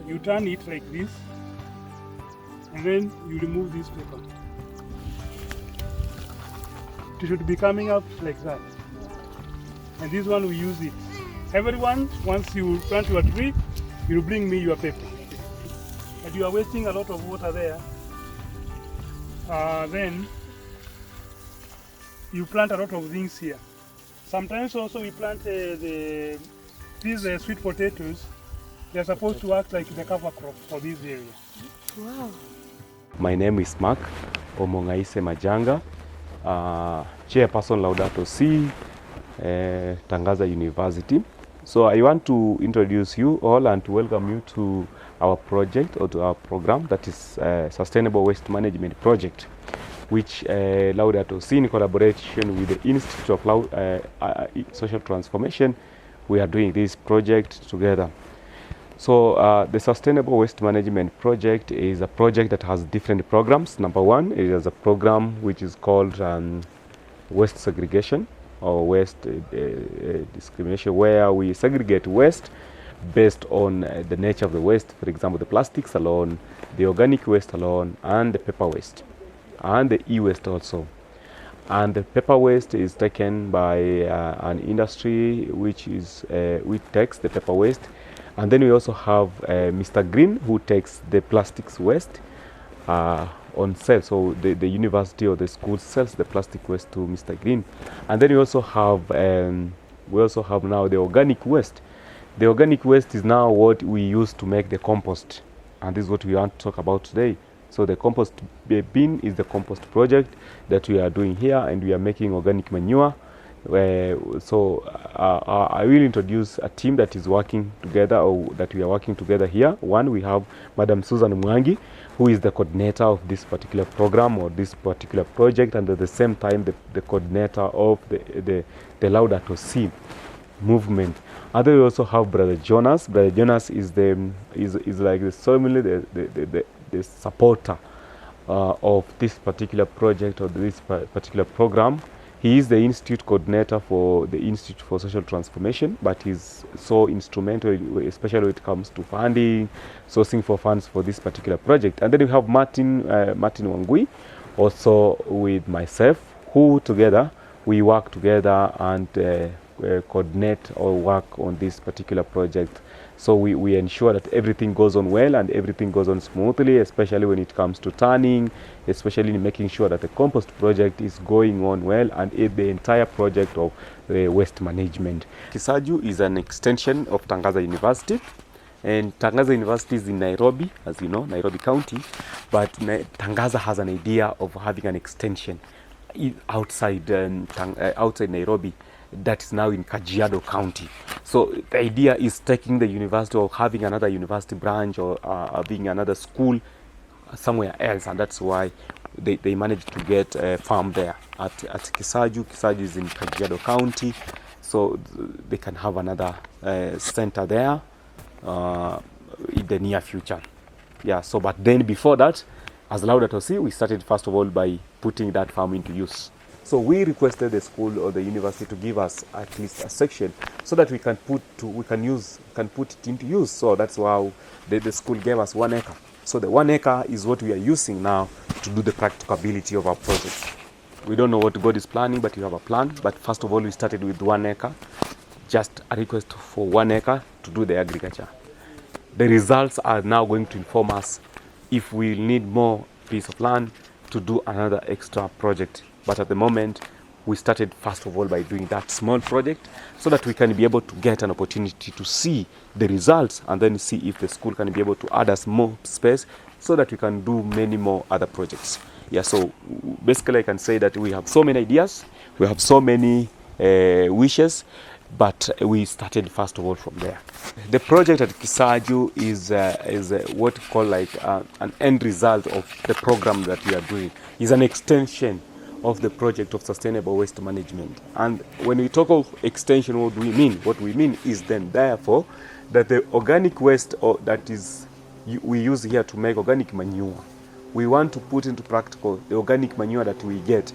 you turn it like this, and then you remove this paper. It should be coming up like that. And this one we use it. Everyone, once you plant your tree, you bring me your paper. But you are wasting a lot of water there. Then you plant a lot of things here. Sometimes also we plant these sweet potatoes. They're supposed to act like the cover crop for this area. Wow. My name is Mark Omongaise Majanga, chairperson Laudato Si, Tangaza University. So I want to introduce you all and to welcome you to our project or to our program, that is Sustainable Waste Management Project, which Laudato Si, in collaboration with the Institute of Social Transformation, we are doing this project together. So the Sustainable Waste Management Project is a project that has different programs. Number one, it is a program which is called waste segregation or waste discrimination, where we segregate waste based on the nature of the waste. For example, the plastics alone, the organic waste alone, and the paper waste, and the e-waste also. And the paper waste is taken by an industry which takes the paper waste. And then we also have Mr. Green, who takes the plastics waste on sale. So the university or the school sells the plastic waste to Mr. Green. And then we also have now the organic waste. The organic waste is now what we use to make the compost, and this is what we want to talk about today. So the compost bin is the compost project that we are doing here, and we are making organic manure. I will introduce a team that is working together, or that we are working together here. One, we have Madam Susan Mwangi, who is the coordinator of this particular program or this particular project, and at the same time the coordinator of the Laudato Si movement. And then we also have Brother Jonas. Brother Jonas is like the supporter of this particular project or this particular program. He is the institute coordinator for the Institute for Social Transformation, but he's so instrumental, especially when it comes to funding, sourcing for funds for this particular project. And then we have Martin Wangui, also with myself, who together we work together and coordinate or work on this particular project. So we ensure that everything goes on well and everything goes on smoothly, especially when it comes to turning, especially in making sure that the compost project is going on well, and the entire project of waste management. Kisaju is an extension of Tangaza University, and Tangaza University is in Nairobi, as you know, Nairobi County, but Tangaza has an idea of having an extension outside Nairobi, that is now in Kajiado County. So the idea is taking the university or having another university branch or being another school somewhere else, and that's why they managed to get a farm there at Kisaju. Kisaju is in Kajiado County, so they can have another center there in the near future. Yeah. So, but then before that, as Laudato Si, we started first of all by putting that farm into use. So we requested the school or the university to give us at least a section so that we can put it into use. So that's why the school gave us 1 acre. So the 1 acre is what we are using now to do the practicability of our project. We don't know what God is planning, but we have a plan. But first of all, we started with 1 acre, just a request for 1 acre to do the agriculture. The results are now going to inform us if we need more piece of land to do another extra project. But at the moment, we started first of all by doing that small project so that we can be able to get an opportunity to see the results and then see if the school can be able to add us more space so that we can do many more other projects. Yeah, so basically I can say that we have so many ideas, we have so many wishes, but we started first of all from there. The project at Kisaju is what we call like an end result of the program that we are doing. It's an extension of the project of sustainable waste management. And when we talk of extension, what do we mean? What we mean is then therefore that the organic waste we use here to make organic manure, we want to put into practical the organic manure that we get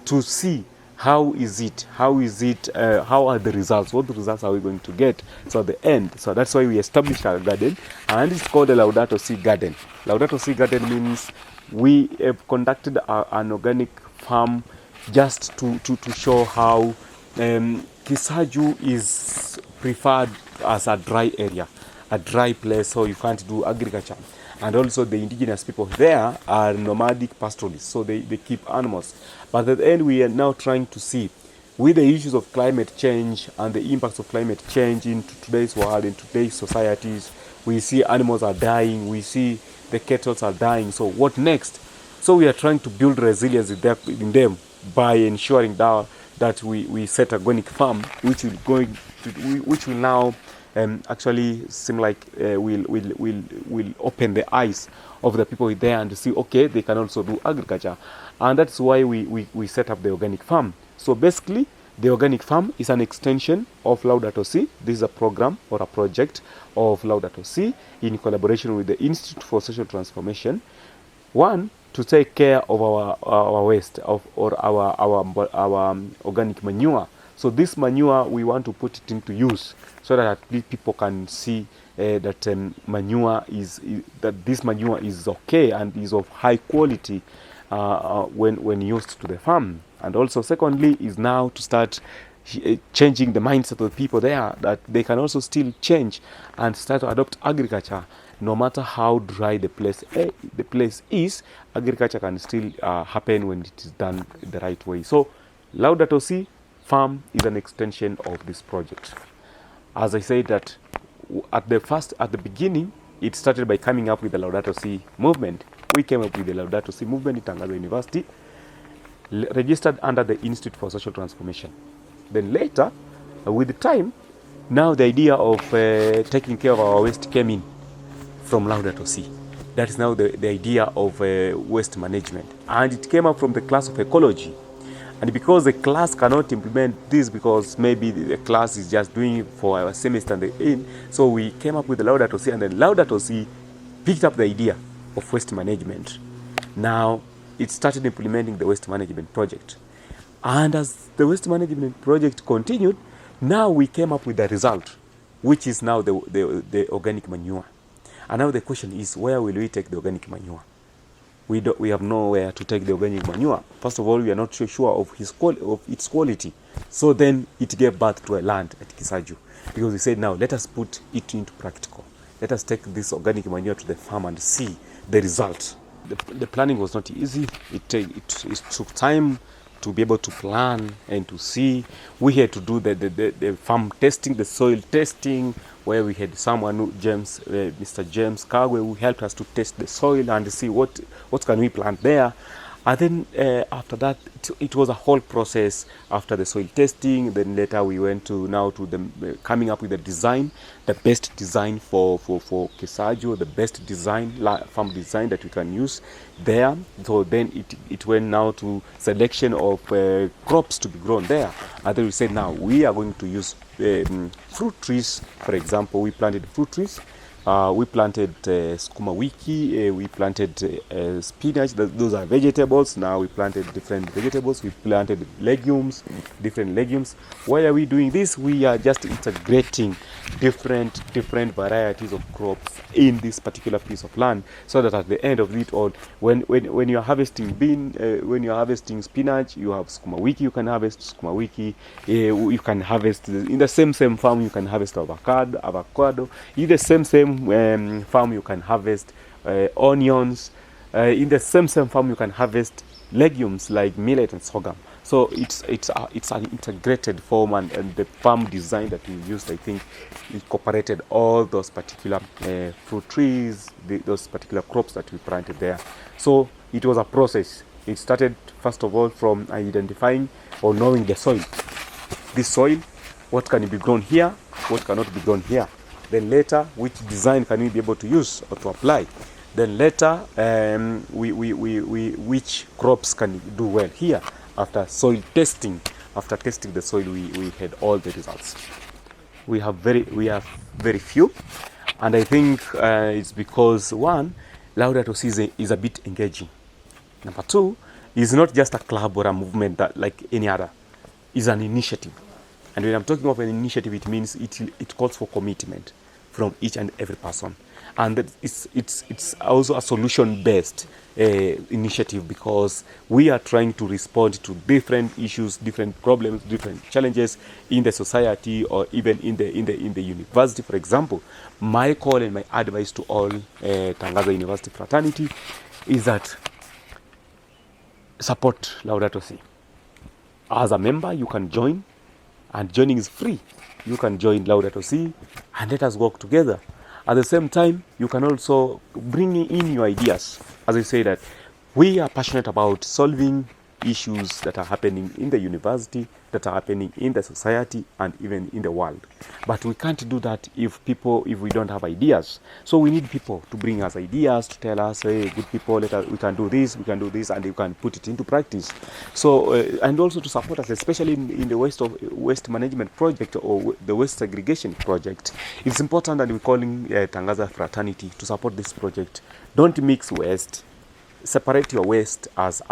to see how is it, how are the results, what results are we going to get, so at the end. So that's why we established our garden, and it's called the Laudato Si garden. Laudato Si garden means we have conducted an organic farm just to show how Kisaju is preferred as a dry area, a dry place, so you can't do agriculture. And also the indigenous people there are nomadic pastoralists, so they keep animals. But at the end, we are now trying to see, with the issues of climate change and the impacts of climate change into today's world, in today's societies, we see animals are dying, we see the cattle are dying, so what next? So we are trying to build resilience in them by ensuring that we set a organic farm, which will now actually seem like will open the eyes of the people there and see, okay, they can also do agriculture. And that's why we set up the organic farm. So basically, the organic farm is an extension of Laudato Si. This is a program or a project of Laudato Si in collaboration with the Institute for Social Transformation. One, to take care of our waste or our organic manure. So this manure, we want to put it into use so that at least people can see that manure that this manure is okay and is of high quality when used to the farm. And also, secondly, is now to start changing the mindset of the people there, that they can also still change and start to adopt agriculture. No matter how dry the place is, agriculture can still happen when it is done the right way. So Laudato Si farm is an extension of this project. As I said, that at the beginning, it started by coming up with the Laudato Si movement. We came up with the Laudato Si movement in Tangaza University, registered under the Institute for Social Transformation. Then later, with the time, now the idea of taking care of our waste came in from Laudato Si. That is now the idea of waste management. And it came up from the class of ecology. And because the class cannot implement this, because maybe the class is just doing it for our semester and the end, so we came up with the Laudato Si, and then Laudato Si picked up the idea of waste management. Now, it started implementing the waste management project. And as the waste management project continued, now we came up with the result, which is now the organic manure. And now the question is, where will we take the organic manure? We have nowhere to take the organic manure. First of all, we are not so sure of its quality. So then it gave birth to a land at Kisaju, because we said, now let us put it into practical. Let us take this organic manure to the farm and see the result. The planning was not easy. It took time to be able to plan and to see. We had to do the farm testing, the soil testing, where we had someone, Mr. James Kagwe, who helped us to test the soil and see what can we plant there. And then after that, it was a whole process after the soil testing. Then later we went to the coming up with the design, the best design for Kisaju, the best design, farm design that we can use there. So then it went now to selection of crops to be grown there. And then we said, now we are going to use fruit trees. For example, we planted fruit trees. We planted sukuma wiki, we planted spinach. Those are vegetables. Now we planted different vegetables. We planted legumes, different legumes. Why are we doing this? We are just integrating different varieties of crops in this particular piece of land, so that at the end of it all, when you are harvesting when you are harvesting spinach, you have sukuma wiki. You can harvest sukuma wiki. You can harvest in the same farm. You can harvest avocado. In the same farm you can harvest onions. In the same farm you can harvest legumes like millet and sorghum. So it's an integrated form, and the farm design that we used, I think, incorporated all those particular fruit trees, those particular crops that we planted there. So it was a process. It started first of all from identifying or knowing the soil. This soil, what can be grown here, what cannot be grown here. Then later, which design can we be able to use or to apply? Then later, which crops can do well here? After soil testing, after testing the soil, we had all the results. We have very few, and I think it's because, one, Laudato Si is a bit engaging. Number two, it's not just a club or a movement that like any other. is an initiative. And when I'm talking of an initiative, it means it calls for commitment from each and every person. And that it's also a solution-based initiative, because we are trying to respond to different issues, different problems, different challenges in the society, or even in the university. For example, my call and my advice to all Tangaza University fraternity is that support Laudato Si. As a member, you can join, and joining is free. You can join Laudato Si and let us work together. At the same time, you can also bring in your ideas. As I say, that we are passionate about solving issues that are happening in the university, that are happening in the society, and even in the world. But we can't do that if we don't have ideas. So we need people to bring us ideas, to tell us, hey, good people, we can do this, and you can put it into practice. So, and also to support us, especially in the waste management project, or the waste segregation project. It's important that we're calling Tangaza Fraternity to support this project. Don't mix waste. Separate your waste as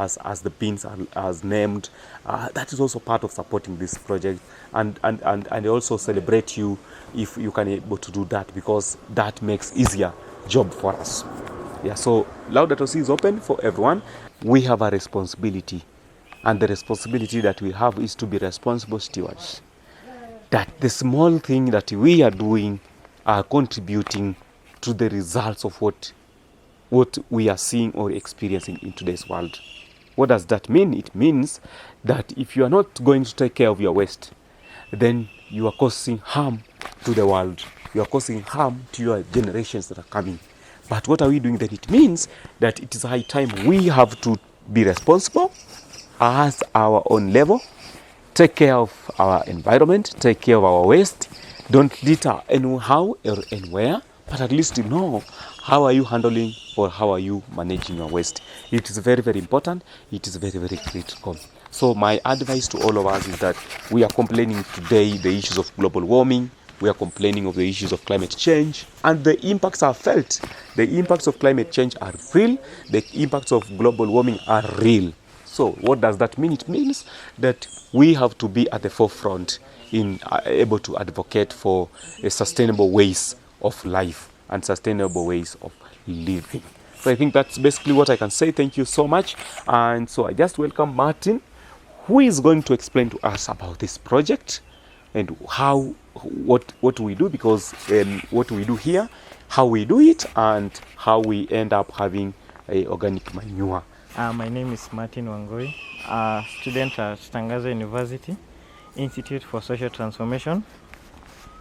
the bins are named. That is also part of supporting this project, and also celebrate you if you can able to do that, because that makes easier job for us. Yeah, so Laudato Si is open for everyone. We have a responsibility, and the responsibility that we have is to be responsible stewards. That the small thing that we are doing are contributing to the results of what we are seeing or experiencing in today's world. What does that mean? It means that if you are not going to take care of your waste, then you are causing harm to the world. You are causing harm to your generations that are coming. But what are we doing then? It means that it is high time we have to be responsible as our own level, take care of our environment, take care of our waste. Don't litter anyhow or anywhere, but at least know how are you handling or how are you managing your waste. It is very, very important. It is very, very critical. So my advice to all of us is that we are complaining today the issues of global warming. We are complaining of the issues of climate change, and the impacts are felt. The impacts of climate change are real. The impacts of global warming are real. So what does that mean? It means that we have to be at the forefront in able to advocate for a sustainable ways of life and sustainable ways of living. So I think that's basically what I can say. Thank you so much. And so I just welcome Martin, who is going to explain to us about this project and what we do, because what we do here, how we do it, and how we end up having a organic manure. My name is Martin Wangoi, a student at Tangaza University, Institute for Social Transformation.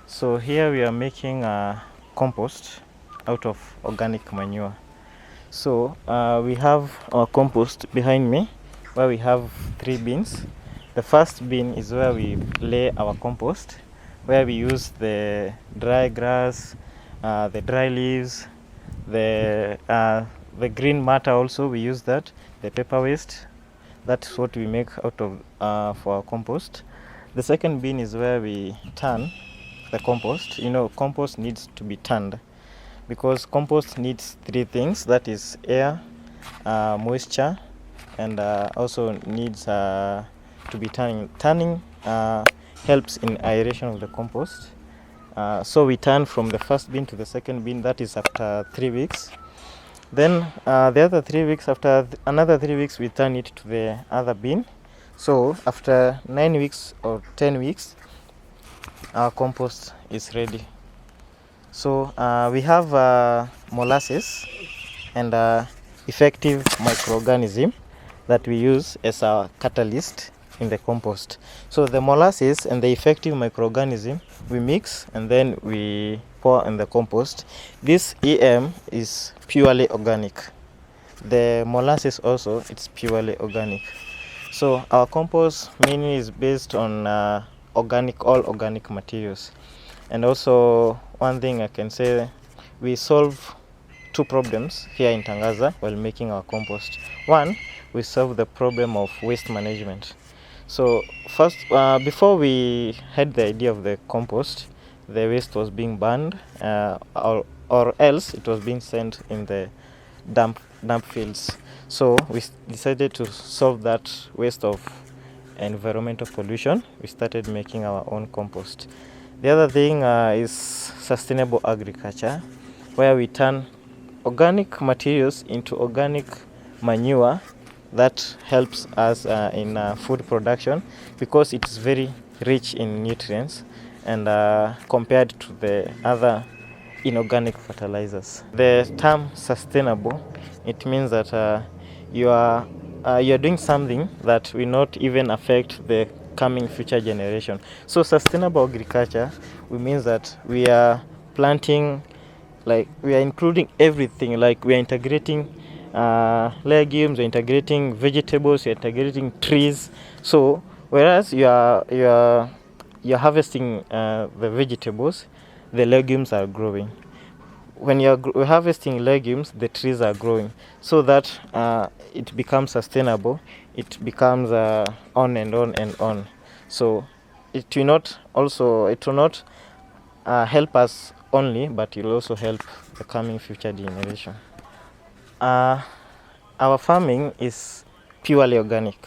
So here we are making a compost out of organic manure. So we have our compost behind me, where we have 3 bins. The first bin is where we lay our compost, where we use the dry grass, the dry leaves, the green matter also we use that, the paper waste. That's what we make out of for our compost. The second bin is where we turn the compost. You know, compost needs to be turned, because compost needs 3 things, that is air, moisture, and also needs to be turning. Turning helps in aeration of the compost. So we turn from the first bin to the second bin, that is after 3 weeks. Then the other 3 weeks, after another 3 weeks, we turn it to the other bin. So after 9 weeks or 10 weeks, our compost is ready. So we have molasses and effective microorganism that we use as our catalyst in the compost. So the molasses and the effective microorganism we mix and then we pour in the compost. This EM is purely organic. The molasses also, it's purely organic. So our compost mainly is based on all organic materials. And also one thing I can say, we solve 2 problems here in Tangaza while making our compost. One, we solve the problem of waste management. So first, before we had the idea of the compost, the waste was being burned or else it was being sent in the dump fields. So we decided to solve that waste of environmental pollution, we started making our own compost. The other thing is sustainable agriculture, where we turn organic materials into organic manure that helps us in food production, because it is very rich in nutrients and compared to the other inorganic fertilizers. The term sustainable, it means that you are doing something that will not even affect the coming future generation. So sustainable agriculture, we means that we are planting, like we are including everything, like we are integrating legumes, we're integrating vegetables, we're integrating trees. So whereas you're harvesting the vegetables, the legumes are growing. When you're harvesting legumes, the trees are growing, so that it becomes sustainable. It becomes on and on and on. So it will not help us only, but it will also help the coming future generation. Our farming is purely organic.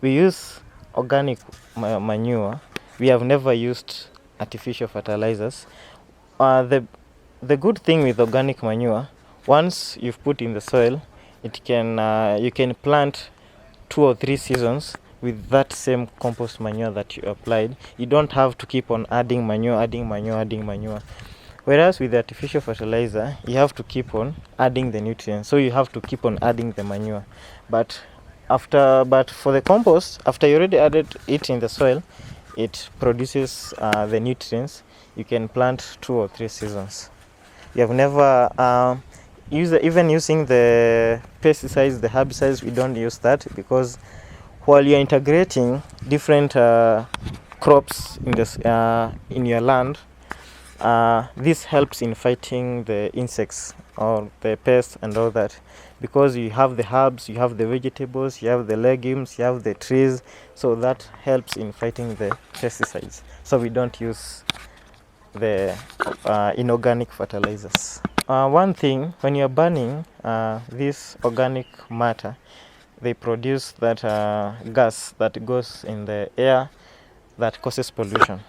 We use organic manure. We have never used artificial fertilizers. The good thing with organic manure, once you've put in the soil, it can you can plant 2 or 3 seasons with that same compost manure that you applied. You don't have to keep on adding manure. Whereas with the artificial fertilizer, you have to keep on adding the nutrients, so you have to keep on adding the manure. But for the compost, after you already added it in the soil, it produces the nutrients. You can plant 2 or 3 seasons. You have never even using the pesticides, the herbicides. We don't use that, because while you're integrating different crops in your land, this helps in fighting the insects or the pests and all that, because you have the herbs, you have the vegetables, you have the legumes, you have the trees, so that helps in fighting the pesticides. So we don't use the inorganic fertilizers. One thing, when you're burning this organic matter, they produce that gas that goes in the air that causes pollution.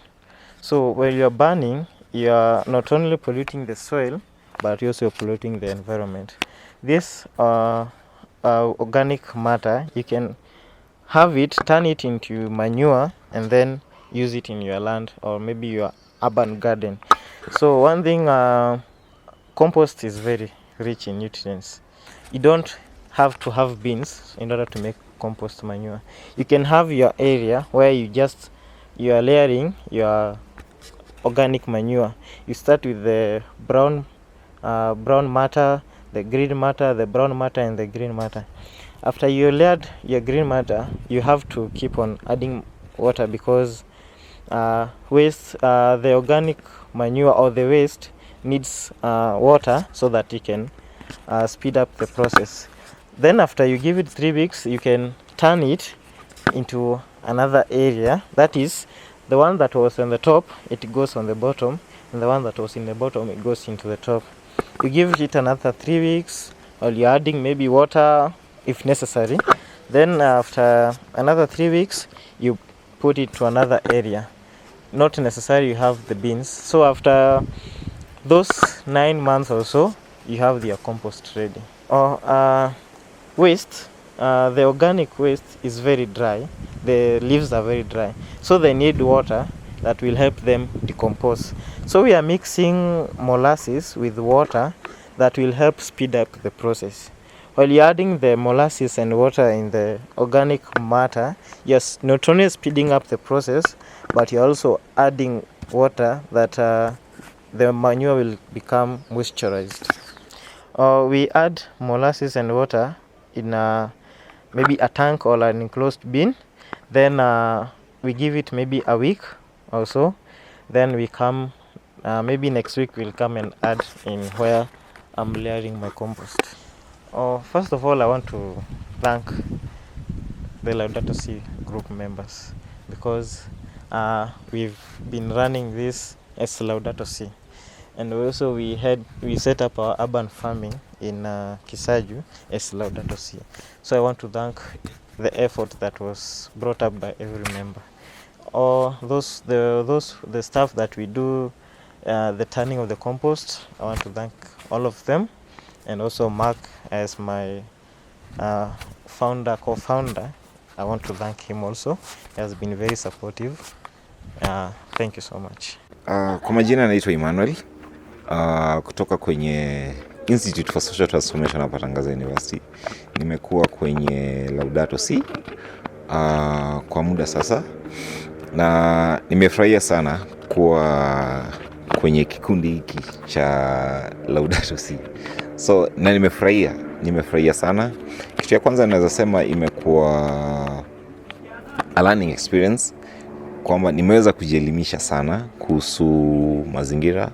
So when you're burning, you are not only polluting the soil, but you're also polluting the environment. This organic matter, you can have it, turn it into manure, and then use it in your land or maybe your urban garden. So one thing, compost is very rich in nutrients. You don't have to have bins in order to make compost manure. You can have your area where you are layering your organic manure. You start with the brown matter, the green matter, the brown matter, and the green matter. After you layered your green matter, you have to keep on adding water, because the organic manure or the waste needs water so that it can speed up the process. Then after you give it 3 weeks, you can turn it into another area. That is, the one that was on the top, it goes on the bottom, and the one that was in the bottom, it goes into the top. You give it another 3 weeks, or you're adding maybe water if necessary. Then after another 3 weeks, you put it to another area. Not necessarily you have the bins. So after those 9 months or so, you have your compost ready. Or waste, the organic waste is very dry. The leaves are very dry, so they need water that will help them decompose. So we are mixing molasses with water that will help speed up the process. While you're adding the molasses and water in the organic matter, you're not only speeding up the process, but you're also adding water that the manure will become moisturized. We add molasses and water in maybe a tank or an enclosed bin. Then we give it maybe a week or so. Then we come, maybe next week we'll come and add in where I'm layering my compost. First of all, I want to thank the Laudato Si group members, because we've been running this as Laudato Si, and also we set up our urban farming in Kisaju as Laudato Si. So I want to thank the effort that was brought up by every member. Or the staff that we do the turning of the compost. I want to thank all of them, and also Mark as my co-founder. I want to thank him also. He has been very supportive. Thank you so much. Kwa majina naitwa Emmanuel kutoka kwenye Institute for Social Transformation hapa Tangaza University. Nimekuwa kwenye Laudato Si kwa muda sasa, na nimefurahia sana kuwa kwenye kikundi hiki cha Laudato Si. So na nimefurahia sana. Kitu ya kwanza naweza sema imekuwa a learning experience, kwamba nimeweza kujielimisha sana kuhusu mazingira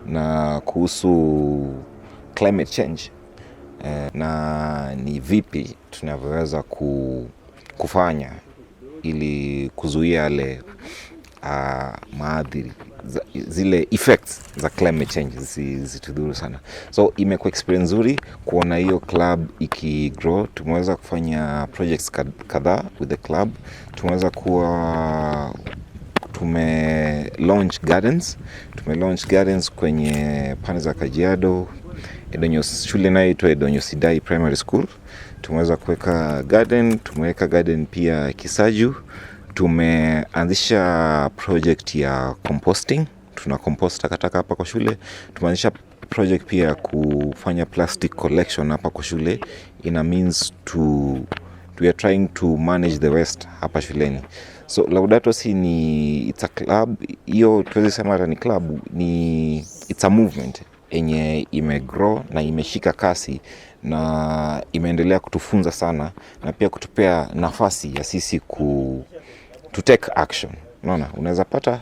na kuhusu climate change, na ni vipi tunavyoweza kufanya ili kuzuia yale maadhiri, zile effects za climate change zitudhuru sana. So imekuwa experience nzuri kuona hiyo club ikigrow. Tumeweza kufanya projects kadhaa with the club. Tumeweza kuwa launch gardens kwenye pande za Kajiado, shule inayoitwa Edonyo Sidai Primary School. Tumeweza kuweka garden pia Kisaju. Tumeanzisha project ya composting. Tuna compost takataka hapa kwa shule. Tumeanzisha project pia kufanya plastic collection hapa kwa shule. Ina means we are trying to manage the waste hapa shuleni. So Laudato Si it's a club. Hiyo tuwezi sema hata ni club, it's a movement enye imegrow na imeshika kasi, na imeendelea kutufunza sana, na pia kutupea nafasi ya sisi to take action. Unaona, unaweza pata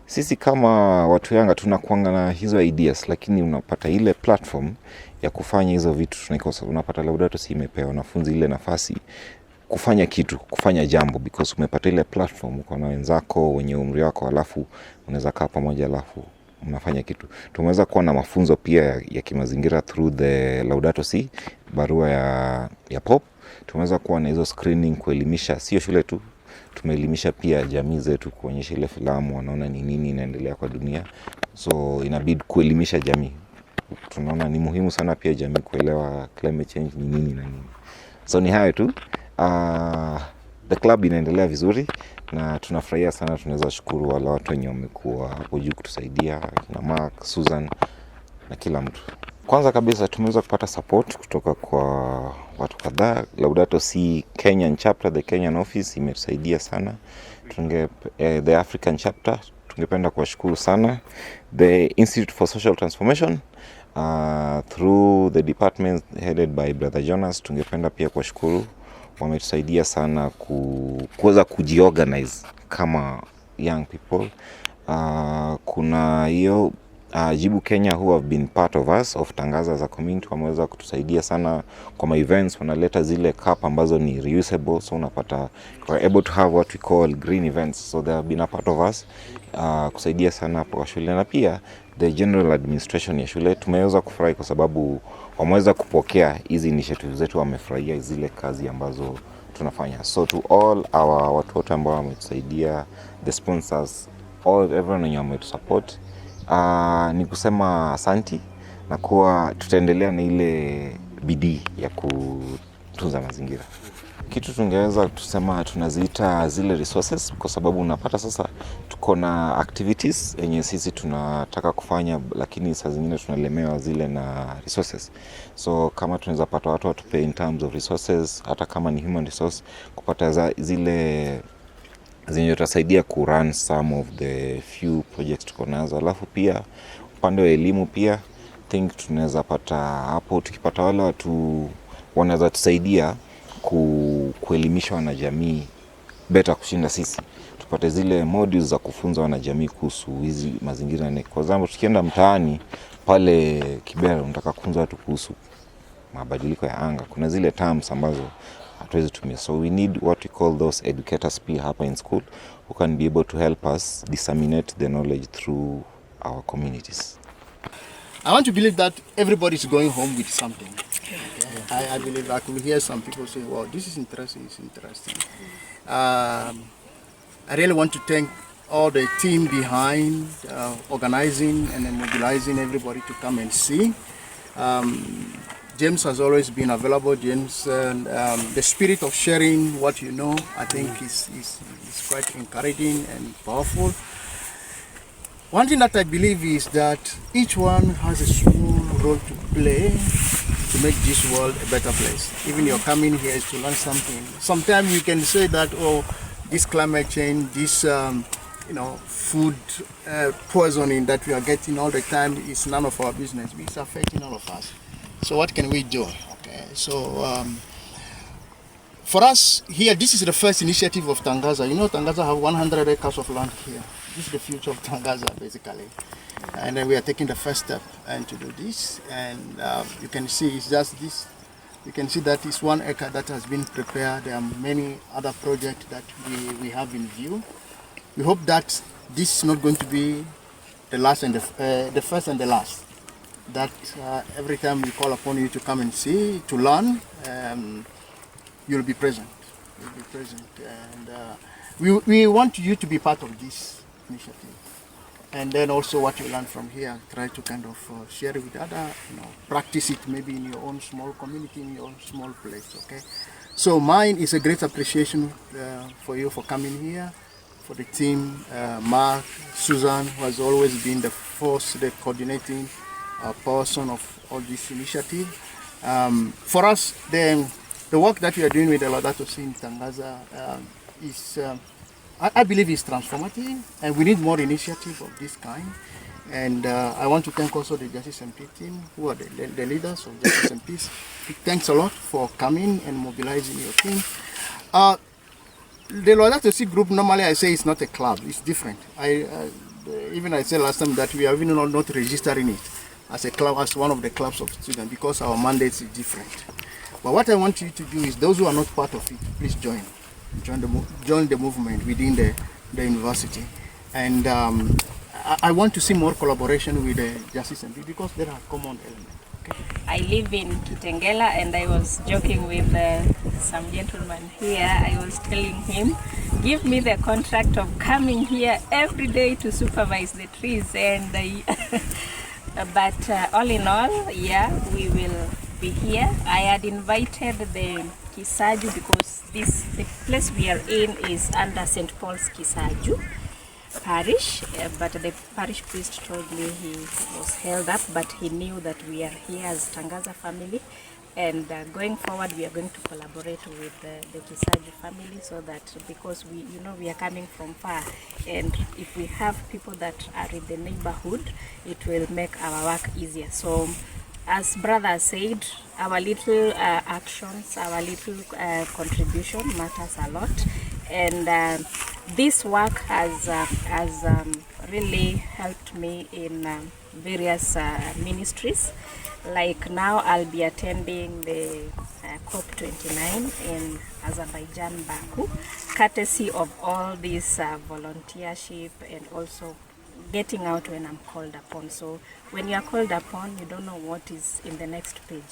sisi kama watu yanga tunakuanga na hizo ideas, lakini unapata ile platform ya kufanya hizo vitu. Unapata Laudato Si imepewa wanafunzi ile nafasi kufanya jambo, because umepata ile platform, uko na wenzako wenye umri wako, alafu unaweza kaa pamoja, alafu mnafanya kitu. Tumeweza kuwa na mafunzo pia ya kimazingira through the Laudato Si barua ya pop. Tumeweza kuwa na hizo screening kuelimisha sio shule tu, tumeelimisha pia jamii zetu, kuonyesha ile filamu wanaona ni nini inaendelea kwa dunia. So inabidi kuelimisha jamii. Tunaona ni muhimu sana pia jamii kuelewa climate change ni nini na nini. So ni hayo tu. The club inaendelea vizuri na tunafurahia sana. Tunaweza shukuru wale watu wenye wamekuwa hapo juu kutusaidia, na Mark, Susan na kila mtu. Kwanza kabisa tumeweza kupata support kutoka kwa watu kadhaa. Laudato Si Kenyan chapter, the Kenyan office imetusaidia sana. The African chapter tungependa kuwashukuru sana. The Institute for Social Transformation through the department headed by Brother Jonas, tungependa pia kuwashukuru. Wametusaidia sana kuweza kujiorganize kama young people. Kuna hiyo Jibu Kenya who have been part of us of Tangaza as a community, wameweza kutusaidia sana kwa events. Wanaleta zile cup ambazo ni reusable, so unapata we're able to have what we call green events. So they have been a part of us kusaidia sana hapo kwa shule, na pia the general administration ya shule tumeweza kufurahi kwa sababu wameweza kupokea hizi initiatives zetu, wamefurahia zile kazi ambazo tunafanya. So to all our watu wote ambao wametusaidia, the sponsors, everyone wenye wametusupport, ni kusema asanti, na kuwa tutaendelea na ile bidii ya kutunza mazingira. Kitu tungeweza tusema tunaziita zile resources, kwa sababu unapata sasa tuko na activities yenye sisi tunataka kufanya, lakini saa zingine tunalemewa zile na resources. So kama tunaweza pata watu watupe in terms of resources, hata kama ni human resource, kupata zile zenye tutasaidia ku run some of the few projects tuko nazo. Alafu pia upande wa elimu pia think tunaweza pata hapo, tukipata wale watu wanaweza tusaidia kuelimisha wanajamii better kushinda sisi, tupate zile modules za kufunza wanajamii kuhusu hizi mazingira. Kwa sababu tukienda mtaani pale Kibera unataka kufunza watu kuhusu mabadiliko ya anga, kuna zile terms ambazo hatuwezi tumia. So we need what we call those educators pia hapa in school who can be able to help us disseminate the knowledge through our communities. I want to believe that everybody is going home with something. I believe I could hear some people say, "Wow, this is interesting. It's interesting." I really want to thank all the team behind organizing and then mobilizing everybody to come and see. James has always been available. James, and the spirit of sharing what you know, I think is quite encouraging and powerful. One thing that I believe is that each one has a small role to play to make this world a better place. Even you're coming here is to learn something. Sometimes you can say that, oh, this climate change, this food poisoning that we are getting all the time is none of our business. It's affecting all of us. So what can we do? Okay, so for us here, this is the first initiative of Tangaza. You know, Tangaza have 100 acres of land here. This is the future of Tangaza, basically. And then we are taking the first step and to do this. And you can see it's just this. You can see that it's 1 acre that has been prepared. There are many other projects that we have in view. We hope that this is not going to be the last and the first and the last. That every time we call upon you to come and see, to learn, you'll be present. You'll be present. And we want you to be part of this initiative. And then also what you learn from here, try to kind of share it with others, practice it maybe in your own small community, in your own small place, okay? So mine is a great appreciation for you for coming here, for the team, Mark, Susan, who has always been the force, the coordinating person of all this initiative. For us, the work that we are doing with the Laudato Si in Tangaza is, I believe, is transformative, and we need more initiative of this kind. And I want to thank also the Justice and Peace team, who are the leaders of Justice and Peace. Thanks a lot for coming and mobilizing your team. The Laudato Si group, normally I say it's not a club, it's different. Even I said last time that we are even not registering it as a club, as one of the clubs of students, because our mandate is different. But what I want you to do is, those who are not part of it, please join the movement within the university. And I want to see more collaboration with the Justice and Peace, because there are common elements. Okay? I live in Kitengela, and I was joking with some gentleman here. I was telling him, give me the contract of coming here every day to supervise the trees. And but all in all, yeah, we will be here. I had invited the Kisaju because the place we are in is under St. Paul's Kisaju parish, but the parish priest told me he was held up, but he knew that we are here as Tangaza family, and going forward we are going to collaborate with the Kisaju family, so that, because we are coming from far, and if we have people that are in the neighborhood, it will make our work easier. So as brother said, our little actions, our little contribution matters a lot, and this work has really helped me in various ministries. Like now I'll be attending the COP29 in Azerbaijan, Baku, courtesy of all this volunteership and also getting out when I'm called upon. So when you are called upon, you don't know what is in the next page.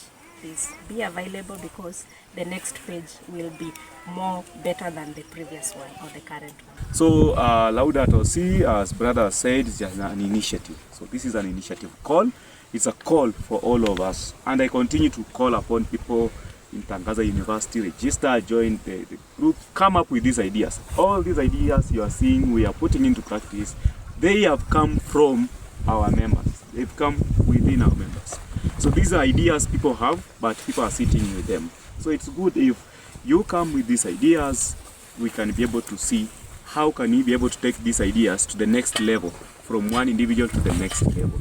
Please be available, because the next page will be more better than the previous one or the current one. So Laudato Si, as brother said, is just an initiative. So this is an initiative call. It's a call for all of us. And I continue to call upon people in Tangaza University, register, join the group, come up with these ideas. All these ideas you are seeing, we are putting into practice. They have come from our members. They've come within our members. So these are ideas people have, but people are sitting with them. So it's good if you come with these ideas, we can be able to see how can we be able to take these ideas to the next level, from one individual to the next level.